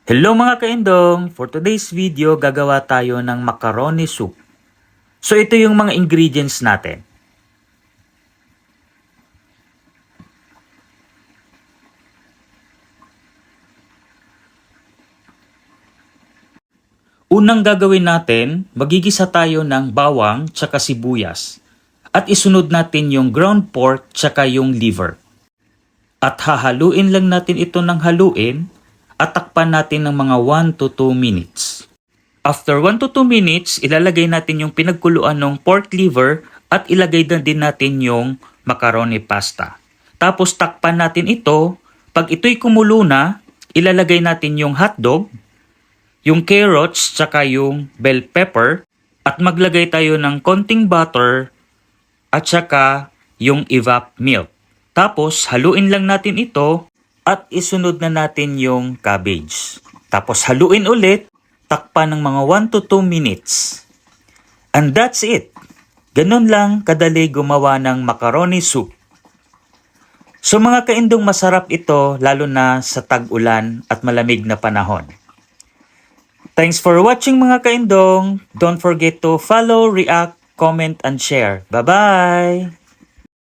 Hello mga kaindong! For today's video, gagawa tayo ng macaroni soup. So ito yung mga ingredients natin. Unang gagawin natin, magigisa tayo ng bawang tsaka sibuyas. At isunod natin yung ground pork tsaka yung liver. At hahaluin lang natin ito ng haluin at takpan natin ng mga 1 to 2 minutes. After 1 to 2 minutes, ilalagay natin yung pinagkuluan ng pork liver at ilagay na din natin yung macaroni pasta. Tapos takpan natin ito. Pag ito'y kumulo na, ilalagay natin yung hotdog, yung carrots, tsaka yung bell pepper at maglagay tayo ng konting butter at tsaka yung evap milk. Tapos haluin lang natin ito at isunod na natin yung cabbage. Tapos haluin ulit, takpan ng mga 1 to 2 minutes. And that's it. Ganun lang kadali gumawa ng macaroni soup. So mga kaindong, masarap ito lalo na sa tag-ulan at malamig na panahon. Thanks for watching mga kaindong. Don't forget to follow, react, comment, and share. Bye-bye!